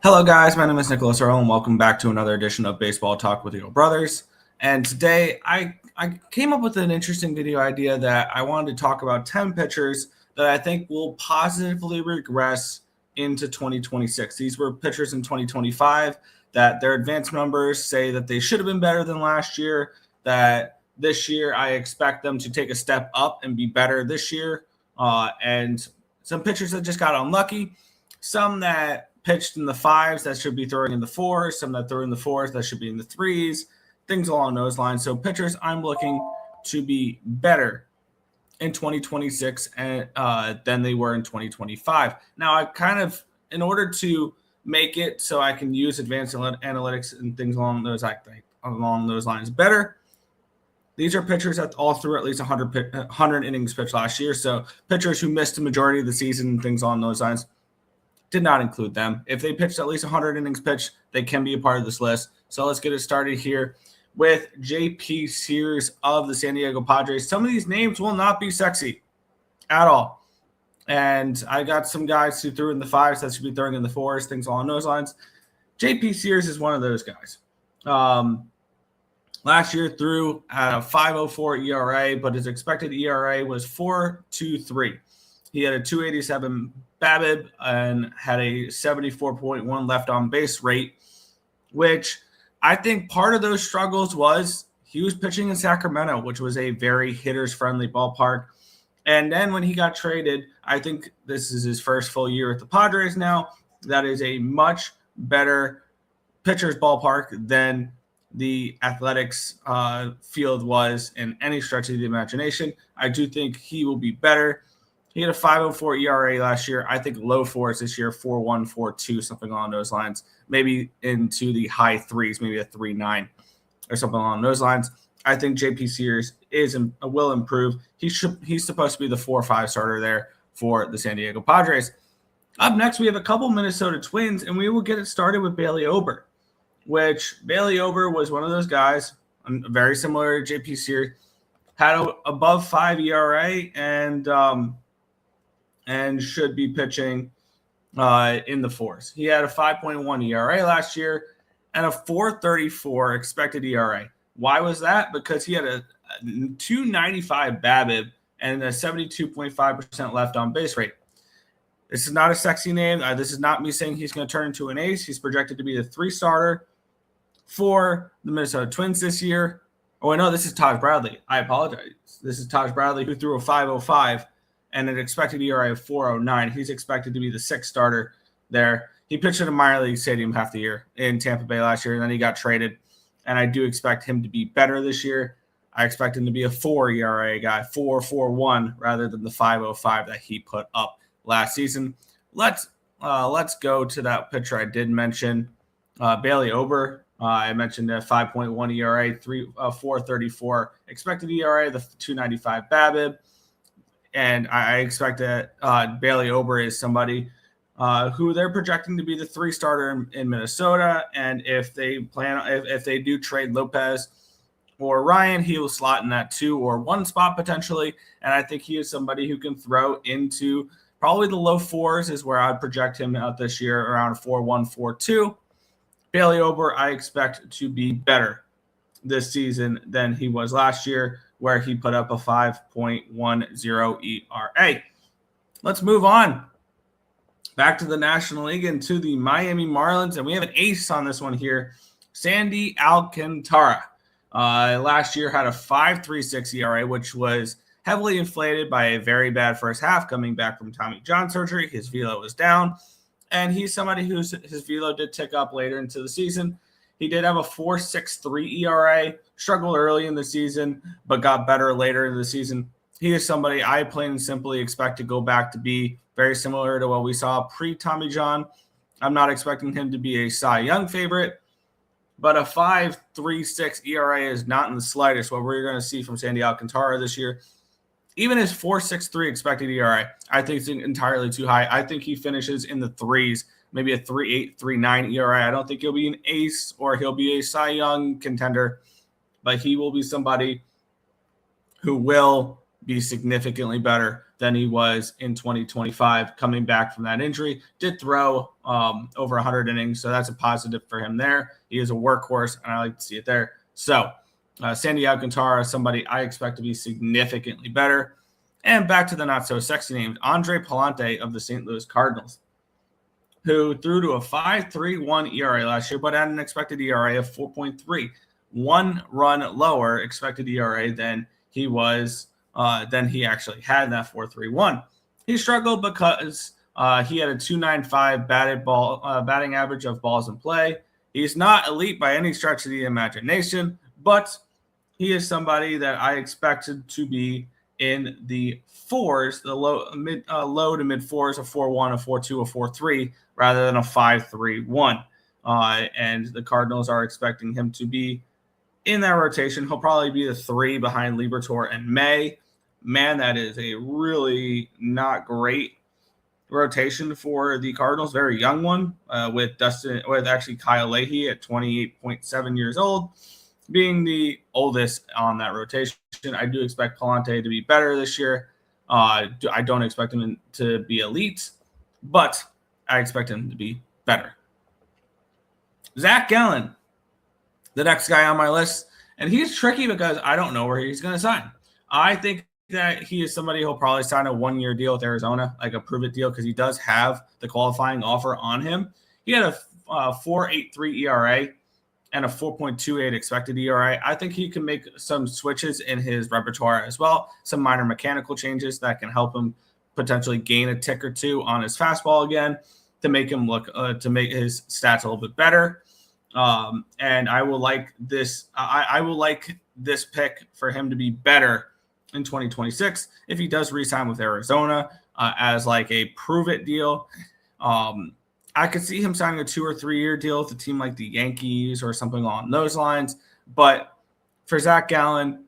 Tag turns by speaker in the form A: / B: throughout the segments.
A: Hello, guys. My name is Nicholas Earl, and welcome back to another edition of Baseball Talk with Your Brothers. And today, I came up with an interesting video idea that I wanted to talk about 10 pitchers that I think will positively regress into 2026. These were pitchers in 2025 that their advanced numbers say that they should have been better than last year, that this year I expect them to take a step up and be better this year, and some pitchers that just got unlucky, some that pitched in the fives that should be throwing in the fours, some that threw in the fours that should be in the threes, things along those lines. So pitchers I'm looking to be better in 2026 than they were in 2025. Now, I kind of, in order to make it so I can use advanced analytics and things along those lines better, these are pitchers that all threw at least 100 innings pitched last year. So pitchers who missed the majority of the season and things along those lines, did not include them. If they pitched at least 100 innings pitched, they can be a part of this list. So let's get it started here with J.P. Sears of the San Diego Padres. Some of these names will not be sexy at all. And I got some guys who threw in the fives that should be throwing in the fours, things along those lines. J.P. Sears is one of those guys. Last year threw at a 5.04 ERA, but his expected ERA was 4.23. He had a 287 BABIP and had a 74.1 left on base rate, which I think part of those struggles was he was pitching in Sacramento, which was a very hitters-friendly ballpark. And then when he got traded, I think this is his first full year at the Padres now. That is a much better pitcher's ballpark than the Athletics field was in any stretch of the imagination. I do think he will be better. He had a 5.04 ERA last year. I think low fours this year, 4.1, 4.2, something along those lines. Maybe into the high threes, maybe a 3.9 or something along those lines. I think J.P. Sears will improve. He's supposed to be the 4-5 starter there for the San Diego Padres. Up next, we have a couple Minnesota Twins, and we will get it started with Bailey Ober, which Bailey Ober was one of those guys, very similar to J.P. Sears, had a above 5 ERA and should be pitching in the fours. He had a 5.1 ERA last year and a 4.34 expected ERA. Why was that? Because he had a 295 BABIP and a 72.5% left on base rate. This is not a sexy name. This is not me saying he's going to turn into an ace. He's projected to be the 3 starter for the Minnesota Twins this year. Oh, no, this is Taj Bradley. I apologize. This is Taj Bradley, who threw a 5.05 and an expected ERA of 4.09. He's expected to be the 6th starter there. He pitched at a minor league stadium half the year in Tampa Bay last year, and then he got traded. And I do expect him to be better this year. I expect him to be a 4 ERA guy, 4.41, rather than the 5.05 that he put up last season. Let's go to that pitcher I did mention, Bailey Ober. I mentioned a 5.1 ERA, 4.34 expected ERA, the 295 BABIP. And I expect that Bailey Ober is somebody who they're projecting to be the 3 starter in Minnesota. And if they do trade Lopez or Ryan, he will slot in that 2 or 1 spot potentially. And I think he is somebody who can throw into probably the low fours is where I'd project him out this year, around 4.1, 4.2. Bailey Ober, I expect to be better this season than he was last year, where he put up a 5.10 ERA. Let's move on back to the National League and to the Miami Marlins, and we have an ace on this one here, Sandy Alcantara. Last year had a 5.36 ERA, which was heavily inflated by a very bad first half coming back from Tommy John surgery. His velo was down, and he's somebody his velo did tick up later into the season. He did have a 4.63 ERA, struggled early in the season, but got better later in the season. He is somebody I plain and simply expect to go back to be very similar to what we saw pre-Tommy John. I'm not expecting him to be a Cy Young favorite, but a 5.36 ERA is not in the slightest what we're going to see from Sandy Alcantara this year. Even his 4.63 expected ERA, I think it's entirely too high. I think he finishes in the threes, maybe a 3.8, 3.9 ERA. I don't think he'll be an ace or he'll be a Cy Young contender, but he will be somebody who will be significantly better than he was in 2025 coming back from that injury. Did throw over 100 innings, so that's a positive for him there. He is a workhorse, and I like to see it there. So Sandy Alcantara, somebody I expect to be significantly better. And back to the not-so-sexy names, Andre Pallante of the St. Louis Cardinals, who threw to a 5.31 ERA last year, but had an expected ERA of 4.3, 1 run lower expected ERA than he was than he actually had in that 4.31. He struggled because he had a 2.95 batting average of balls in play. He's not elite by any stretch of the imagination, but he is somebody that I expected to be in the fours, the low to mid fours, a 4.1, a 4.2, a 4.3, rather than a 5.31. And the Cardinals are expecting him to be in that rotation. He'll probably be the 3 behind Liberatore and May. Man, that is a really not great rotation for the Cardinals. Very young one with Kyle Leahy at 28.7 years old, being the oldest on that rotation. I do expect Pallante to be better this year. I don't expect him to be elite, but I expect him to be better. Zach Gallen, the next guy on my list, and he's tricky because I don't know where he's going to sign. I think that he is somebody who'll probably sign a 1-year deal with Arizona, like a prove-it deal, because he does have the qualifying offer on him. He had a 4.83 ERA and a 4.28 expected ERA. I think he can make some switches in his repertoire as well, some minor mechanical changes that can help him potentially gain a tick or two on his fastball again to make him look to make his stats a little bit better. And I will like this. I will like this pick for him to be better in 2026 if he does re-sign with Arizona as like a prove-it deal. I could see him signing a 2 or 3 year deal with a team like the Yankees or something along those lines. But for Zach Gallen,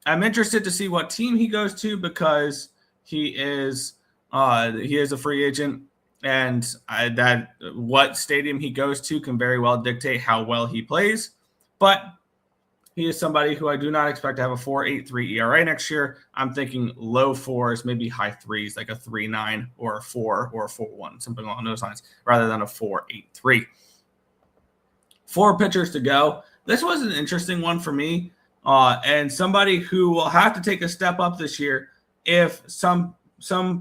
A: I'm interested to see what team he goes to because he is a free agent, and that what stadium he goes to can very well dictate how well he plays. But he is somebody who I do not expect to have a 4.83 ERA next year. I'm thinking low 4s, maybe high 3s, like a 3.9 or a 4 or a 4.1, something along those lines, rather than a 4.83. 4 pitchers to go. This was an interesting one for me, and somebody who will have to take a step up this year if some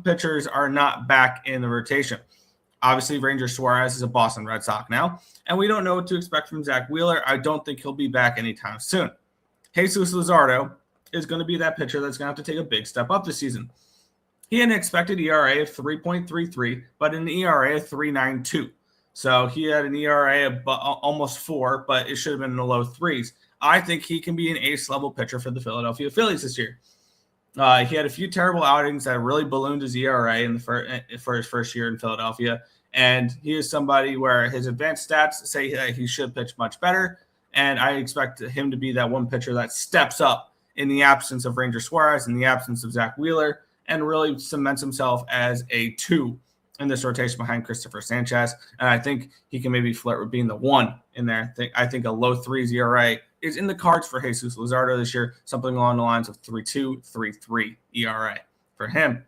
A: pitchers are not back in the rotation. Obviously, Ranger Suarez is a Boston Red Sox now, and we don't know what to expect from Zach Wheeler. I don't think he'll be back anytime soon. Jesus Luzardo is going to be that pitcher that's going to have to take a big step up this season. He had an expected ERA of 3.33, but an ERA of 3.92. So he had an ERA of almost 4, but it should have been in the low 3s. I think he can be an ace-level pitcher for the Philadelphia Phillies this year. He had a few terrible outings that really ballooned his ERA for his first year in Philadelphia. And he is somebody where his advanced stats say that he should pitch much better. And I expect him to be that one pitcher that steps up in the absence of Ranger Suarez, in the absence of Zach Wheeler, and really cements himself as a 2 in this rotation behind Christopher Sanchez. And I think he can maybe flirt with being the 1 in there. I think a low 3s ERA is in the cards for Jesus Luzardo this year, something along the lines of 3.2, 3.3 ERA for him.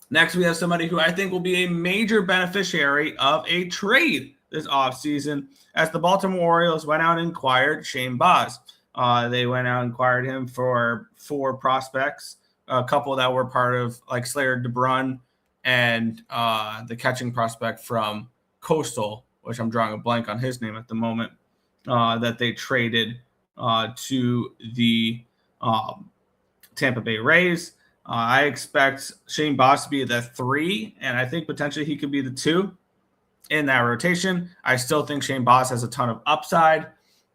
A: Next, we have somebody who I think will be a major beneficiary of a trade this offseason as the Baltimore Orioles went out and acquired Shane Baz. They went out and acquired him for 4 prospects, a couple that were part of like Slayer DeBrun and the catching prospect from Coastal, which I'm drawing a blank on his name at the moment, that they traded to the Tampa Bay Rays. I expect Shane Baz to be the 3, and I think potentially he could be the 2 in that rotation. I still think Shane Baz has a ton of upside.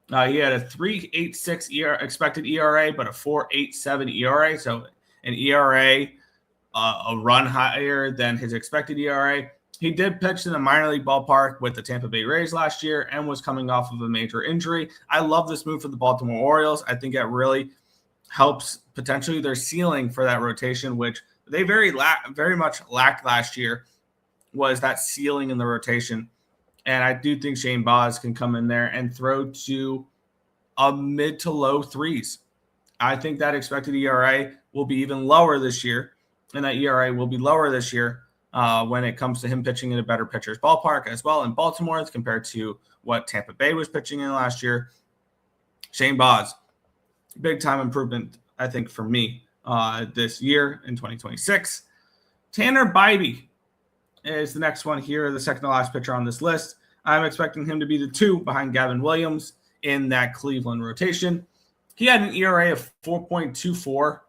A: He had a 3.86 expected ERA, but a 4.87 ERA, so an ERA a run higher than his expected ERA. He did pitch in the minor league ballpark with the Tampa Bay Rays last year and was coming off of a major injury. I love this move for the Baltimore Orioles. I think it really helps potentially their ceiling for that rotation, which they very much lacked last year, was that ceiling in the rotation. And I do think Shane Baz can come in there and throw to a mid to low 3s. I think that expected ERA will be even lower this year, and that ERA will be lower this year when it comes to him pitching in a better pitcher's ballpark as well in Baltimore as compared to what Tampa Bay was pitching in last year. Shane Baz, big time improvement, I think, for me this year in 2026. Tanner Bibbee is the next one here, the second to last pitcher on this list. I'm expecting him to be the 2 behind Gavin Williams in that Cleveland rotation. He had an ERA of 4.24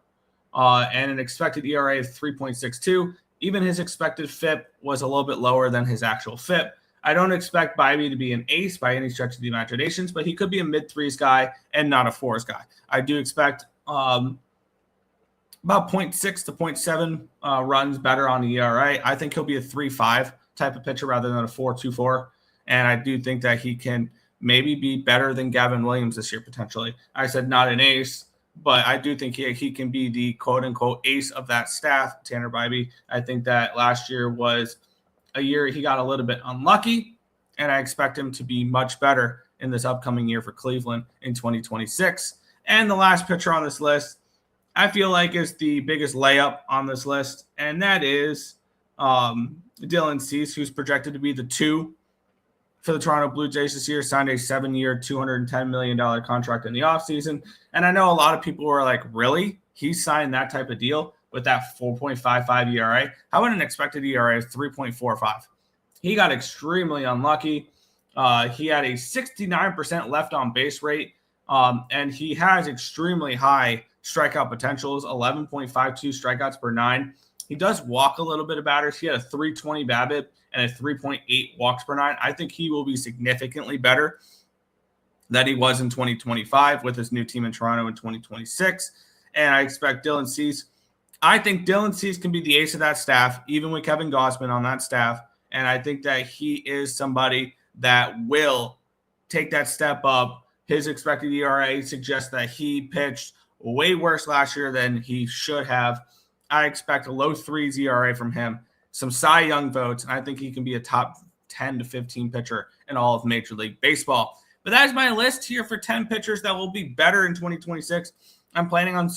A: and an expected ERA of 3.62. Even his expected FIP was a little bit lower than his actual FIP. I don't expect Bibbee to be an ace by any stretch of the imaginations, but he could be a mid-3s guy and not a 4s guy. I do expect about 0.6 to 0.7 runs better on the ERA. I think he'll be a 3.5 type of pitcher rather than a 4.24. And I do think that he can maybe be better than Gavin Williams this year, potentially. I said not an ace, but I do think he can be the quote-unquote ace of that staff, Tanner Bibbee. I think that last year was a year he got a little bit unlucky, and I expect him to be much better in this upcoming year for Cleveland in 2026. And the last pitcher on this list, I feel like is the biggest layup on this list, and that is Dylan Cease, who's projected to be the 2 for the Toronto Blue Jays this year, signed a 7-year, $210 million contract in the offseason. And I know a lot of people were like, really? He signed that type of deal with that 4.55 ERA? How about an expected ERA of 3.45? He got extremely unlucky. He had a 69% left on base rate, and he has extremely high strikeout potentials, 11.52 strikeouts per 9. He does walk a little bit of batters. He had a 320 BABIP and a 3.8 walks per 9. I think he will be significantly better than he was in 2025 with his new team in Toronto in 2026. And I expect Dylan Cease. I think Dylan Cease can be the ace of that staff, even with Kevin Gausman on that staff. And I think that he is somebody that will take that step up. His expected ERA suggests that he pitched way worse last year than he should have. I expect a low 3s ERA from him, some Cy Young votes, and I think he can be a top 10 to 15 pitcher in all of Major League Baseball. But that is my list here for 10 pitchers that will be better in 2026. I'm planning on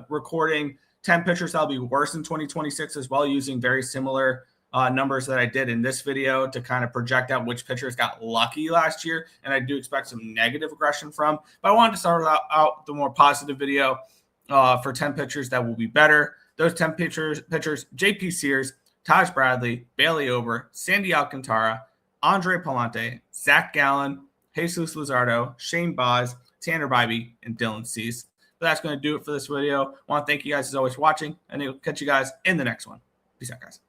A: recording 10 pitchers that will be worse in 2026 as well, using very similar numbers that I did in this video to kind of project out which pitchers got lucky last year, and I do expect some negative regression from. But I wanted to start out the more positive video for 10 pitchers that will be better. Those 10 pitchers, JP Sears, Taj Bradley, Bailey Ober, Sandy Alcantara, Andre Pallante, Zach Gallen, Jesus Luzardo, Shane Baz, Tanner Bibbee, and Dylan Cease. But that's going to do it for this video. I want to thank you guys as always for watching, and I'll catch you guys in the next one. Peace out, guys.